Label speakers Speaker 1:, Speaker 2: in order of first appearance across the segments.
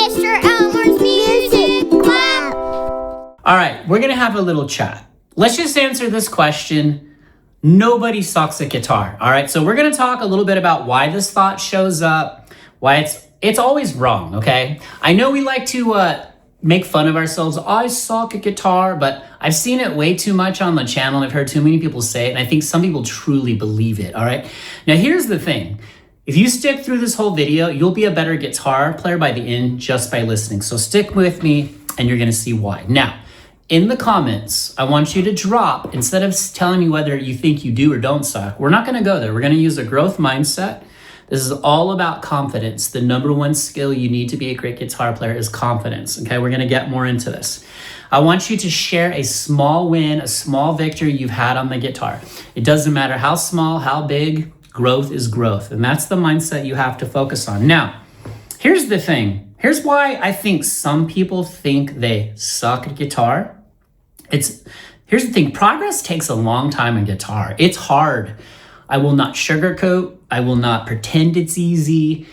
Speaker 1: Mr. Elmer's Music Club.
Speaker 2: All right, we're gonna have a little chat. Let's just answer this question. Nobody sucks at guitar. All right, so we're gonna talk a little bit about why this thought shows up, why it's always wrong, okay? I know we like to make fun of ourselves. I suck at guitar, but I've seen it way too much on the channel. I've heard too many people say it, and I think some people truly believe it, all right? Now, here's the thing. If you stick through this whole video, you'll be a better guitar player by the end just by listening. So stick with me, and you're gonna see why. Now, in the comments, I want you to drop, instead of telling me whether you think you do or don't suck, we're not gonna go there. We're gonna use a growth mindset. This is all about confidence. The number one skill you need to be a great guitar player is confidence, okay? We're gonna get more into this. I want you to share a small win, a small victory you've had on the guitar. It doesn't matter how small, how big, growth is growth. And that's the mindset you have to focus on. Now, here's the thing. Here's why I think some people think they suck at guitar. Here's the thing. Progress takes a long time in guitar. It's hard. I will not sugarcoat. I will not pretend it's easy.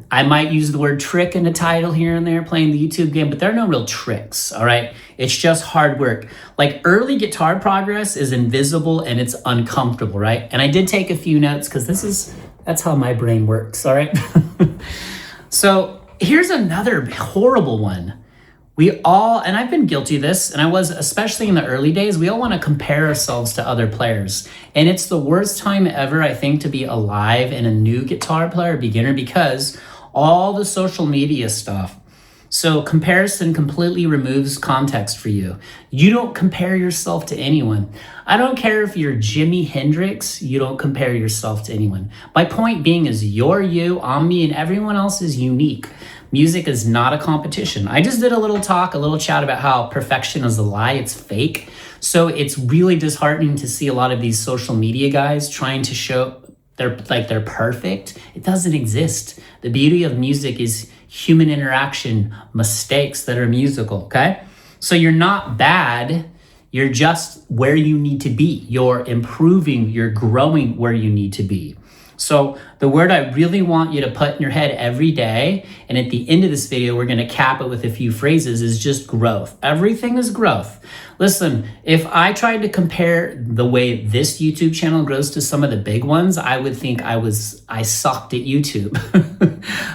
Speaker 2: I might use the word trick in the title here and there playing the YouTube game, but there are no real tricks, all right? It's just hard work. Like early guitar progress is invisible and it's uncomfortable, right? And I did take a few notes because that's how my brain works, all right? So here's another horrible one. We all, and I've been guilty of this, and I was, especially in the early days, we all want to compare ourselves to other players. And it's the worst time ever, I think, to be alive and a new guitar player, beginner, because all the social media stuff. So comparison completely removes context for you. You don't compare yourself to anyone. I don't care if you're Jimi Hendrix, you don't compare yourself to anyone. My point being is you're you, I'm me, and everyone else is unique. Music is not a competition. I just did a little chat about how perfection is a lie, it's fake. So it's really disheartening to see a lot of these social media guys trying to show they're perfect. It doesn't exist. The beauty of music is human interaction, mistakes that are musical, okay? So you're not bad, you're just where you need to be. You're improving, you're growing where you need to be. So the word I really want you to put in your head every day, and at the end of this video, we're gonna cap it with a few phrases, is just growth. Everything is growth. Listen, if I tried to compare the way this YouTube channel grows to some of the big ones, I would think I sucked at YouTube.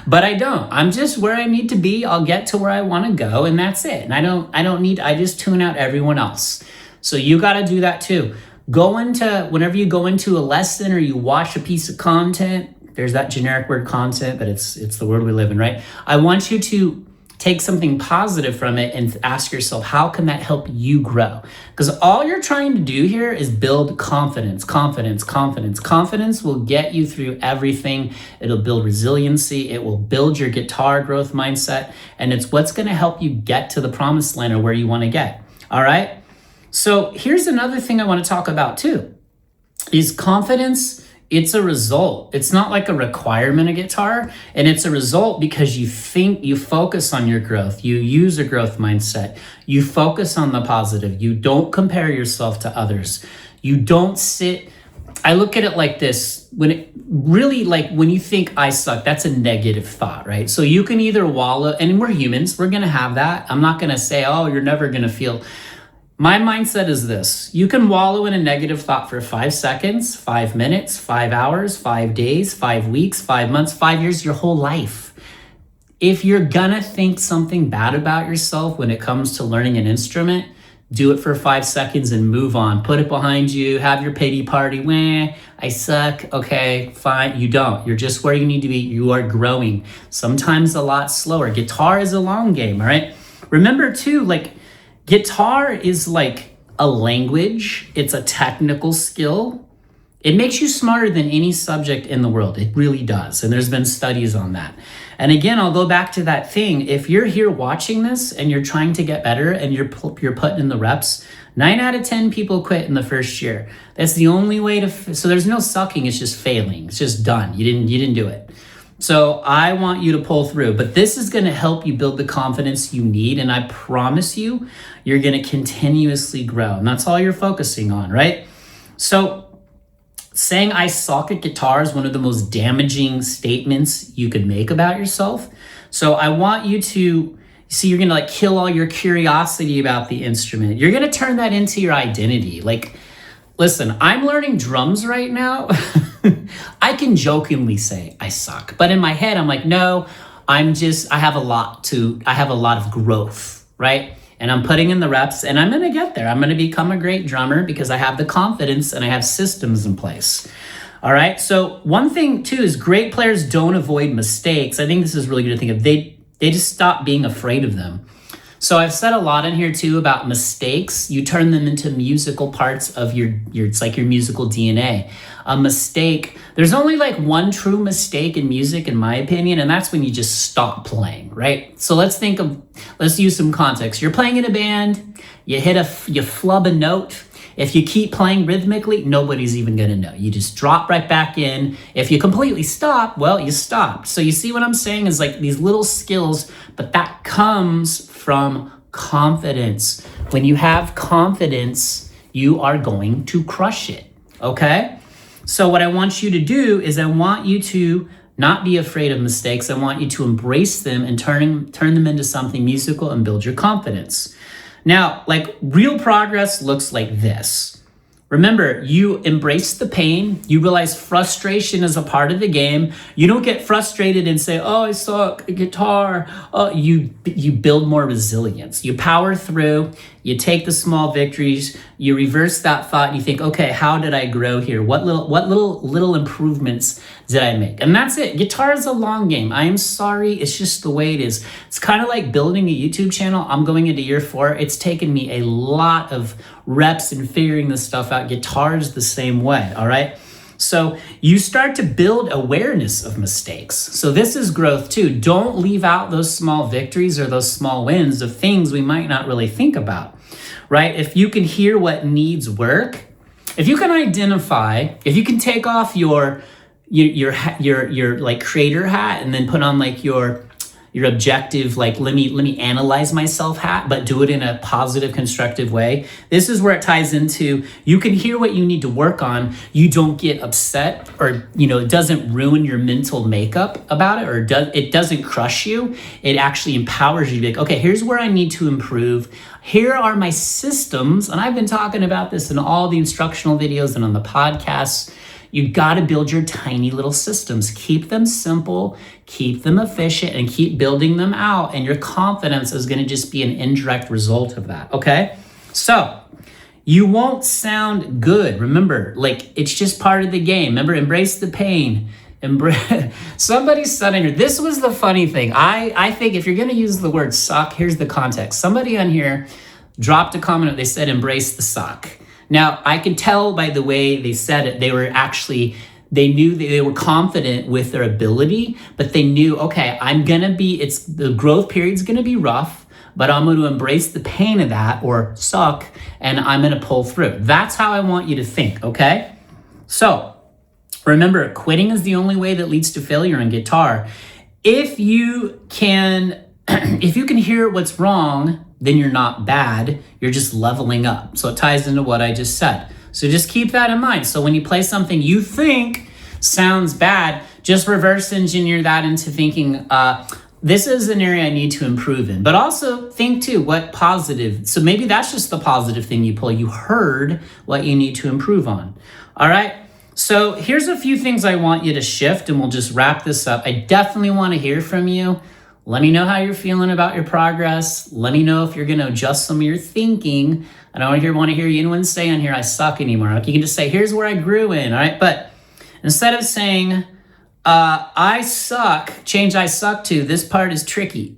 Speaker 2: But I don't. I'm just where I need to be. I'll get to where I wanna go, and that's it. And I just tune out everyone else. So you gotta do that too. Whenever you go into a lesson or you watch a piece of content, there's that generic word content, but it's the world we live in, right? I want you to take something positive from it and ask yourself, how can that help you grow? Because all you're trying to do here is build confidence, confidence, confidence. Confidence will get you through everything. It'll build resiliency. It will build your guitar growth mindset. And it's what's going to help you get to the promised land or where you want to get. All right. So here's another thing I want to talk about too, is confidence. It's a result. It's not like a requirement of guitar, and it's a result because you focus on your growth. You use a growth mindset. You focus on the positive. You don't compare yourself to others. You don't I look at it like this, when you think I suck, that's a negative thought, right? So you can either wallow, and we're humans, we're going to have that. I'm not going to say, oh, you're never going to feel. My mindset is this. You can wallow in a negative thought for 5 seconds, 5 minutes, 5 hours, 5 days, 5 weeks, 5 months, 5 years, your whole life. If you're gonna think something bad about yourself when it comes to learning an instrument, do it for 5 seconds and move on. Put it behind you, have your pity party. I suck, okay, fine. You don't, you're just where you need to be. You are growing, sometimes a lot slower. Guitar is a long game, all right? Remember too, guitar is like a language. It's a technical skill. It makes you smarter than any subject in the world. It really does. And there's been studies on that. And again, I'll go back to that thing. If you're here watching this and you're trying to get better and you're putting in the reps, 9 out of 10 people quit in the first year. That's the only way so there's no sucking. It's just failing. It's just done. You didn't do it. So I want you to pull through, but this is going to help you build the confidence you need. And I promise you, you're going to continuously grow. And that's all you're focusing on, right? So saying I suck at guitar is one of the most damaging statements you could make about yourself. So I want you to see, you're gonna like kill all your curiosity about the instrument. You're gonna turn that into your identity. Like, listen, I'm learning drums right now. I can jokingly say I suck, but in my head, I'm like, no, I have a lot of growth, right? And I'm putting in the reps and I'm gonna get there. I'm gonna become a great drummer because I have the confidence and I have systems in place. All right, so one thing too is great players don't avoid mistakes. I think this is really good to think of. They just stop being afraid of them. So I've said a lot in here too about mistakes. You turn them into musical parts of your it's like your musical DNA. A mistake, there's only like one true mistake in music, in my opinion, and that's when you just stop playing, right? So let's use some context. You're playing in a band, you flub a note. If you keep playing rhythmically, nobody's even gonna know. You just drop right back in. If you completely stop, well, you stopped. So you see what I'm saying is like these little skills, but that comes from confidence. When you have confidence, you are going to crush it, okay? So what I want you to do is I want you to not be afraid of mistakes. I want you to embrace them and turn them into something musical and build your confidence. Now, like real progress looks like this. Remember, you embrace the pain. You realize frustration is a part of the game. You don't get frustrated and say, oh, I suck at guitar. You build more resilience. You power through. You take the small victories. You reverse that thought. And you think, okay, how did I grow here? What little improvements did I make? And that's it. Guitar is a long game. I am sorry. It's just the way it is. It's kind of like building a YouTube channel. I'm going into year 4. It's taken me a lot of reps and figuring this stuff out. Guitar is the same way, all right? So you start to build awareness of mistakes. So this is growth too. Don't leave out those small victories or those small wins of things we might not really think about, right? If you can hear what needs work, if you can identify, if you can take off your like creator hat and then put on like your objective, like let me analyze myself hat, but do it in a positive, constructive way. This is where it ties into, you can hear what you need to work on. You don't get upset or, it doesn't ruin your mental makeup about it, or it doesn't crush you. It actually empowers you to be like, okay, here's where I need to improve. Here are my systems. And I've been talking about this in all the instructional videos and on the podcasts. You got to build your tiny little systems. Keep them simple, keep them efficient, and keep building them out. And your confidence is going to just be an indirect result of that, okay? So you won't sound good. Remember, like it's just part of the game. Remember, embrace the pain. Somebody said in here, this was the funny thing. I think if you're going to use the word suck, here's the context. Somebody on here dropped a comment. They said, embrace the suck. Now, I could tell by the way they said it, they knew they were confident with their ability, but they knew, okay, the growth period's gonna be rough, but I'm gonna embrace the pain of that, or suck, and I'm gonna pull through. That's how I want you to think, okay? So, remember, quitting is the only way that leads to failure in guitar. If you can hear what's wrong, then you're not bad, you're just leveling up. So it ties into what I just said. So just keep that in mind. So when you play something you think sounds bad, just reverse engineer that into thinking, this is an area I need to improve in. But also think too, what positive, so maybe that's just the positive thing you pull. You heard what you need to improve on. All right, so here's a few things I want you to shift, and we'll just wrap this up. I definitely want to hear from you. Let me know how you're feeling about your progress. Let me know if you're going to adjust some of your thinking. I don't want to hear anyone say on here, I suck anymore. Like you can just say, here's where I grew in, all right? But instead of saying, I suck, change I suck to, this part is tricky.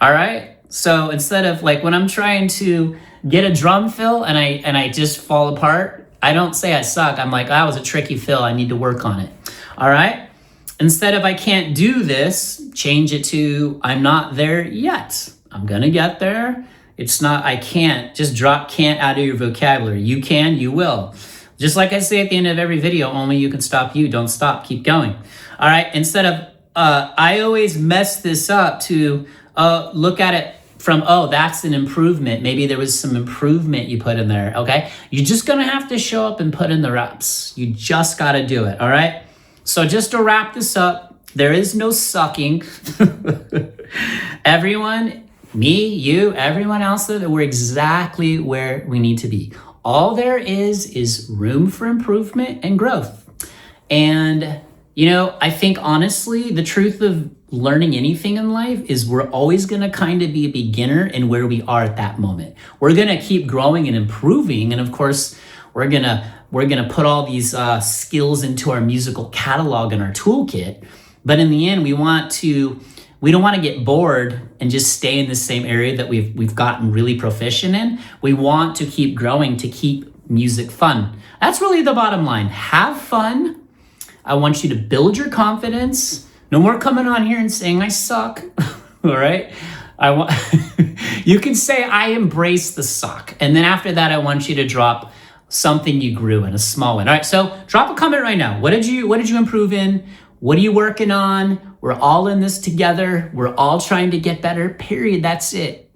Speaker 2: All right? So instead of like when I'm trying to get a drum fill and I just fall apart, I don't say I suck. I'm like, that was a tricky fill. I need to work on it. All right? Instead of I can't do this, change it to I'm not there yet. I'm gonna get there. It's not I can't. Just drop can't out of your vocabulary. You can, you will. Just like I say at the end of every video, only you can stop you. Don't stop, keep going. All right, instead of I always mess this up to look at it from, oh, that's an improvement. Maybe there was some improvement you put in there, okay? You're just gonna have to show up and put in the reps. You just gotta do it, all right? So just to wrap this up, There is no sucking. Everyone, me, you, everyone else, that we're exactly where we need to be. All there is room for improvement and growth. And, you know, I think honestly, the truth of learning anything in life is we're always going to kind of be a beginner in where we are at that moment. We're going to keep growing and improving. And of course, we're going to put all these skills into our musical catalog and our toolkit. But in the end, we don't want to get bored and just stay in the same area that we've gotten really proficient in. We want to keep growing to keep music fun. That's really the bottom line. Have fun. I want you to build your confidence. No more coming on here and saying I suck. All right? You can say I embrace the suck. And then after that, I want you to drop something you grew in, a small one. All right, so drop a comment right now. What did you improve in? What are you working on? We're all in this together. We're all trying to get better, period. That's it.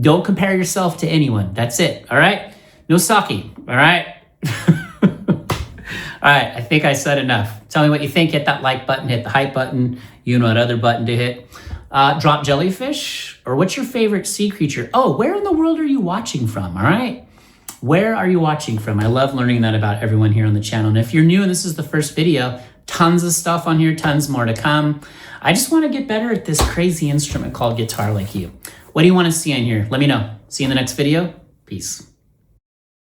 Speaker 2: Don't compare yourself to anyone. That's it, all right? No sucking, all right? All right, I think I said enough. Tell me what you think. Hit that like button, hit the hype button. You know what other button to hit. Drop jellyfish, or what's your favorite sea creature? Oh, where in the world are you watching from, all right? Where are you watching from? I love learning that about everyone here on the channel. And if you're new and this is the first video, tons of stuff on here, tons more to come. I just want to get better at this crazy instrument called guitar like you. What do you want to see on here? Let me know. See you in the next video. Peace.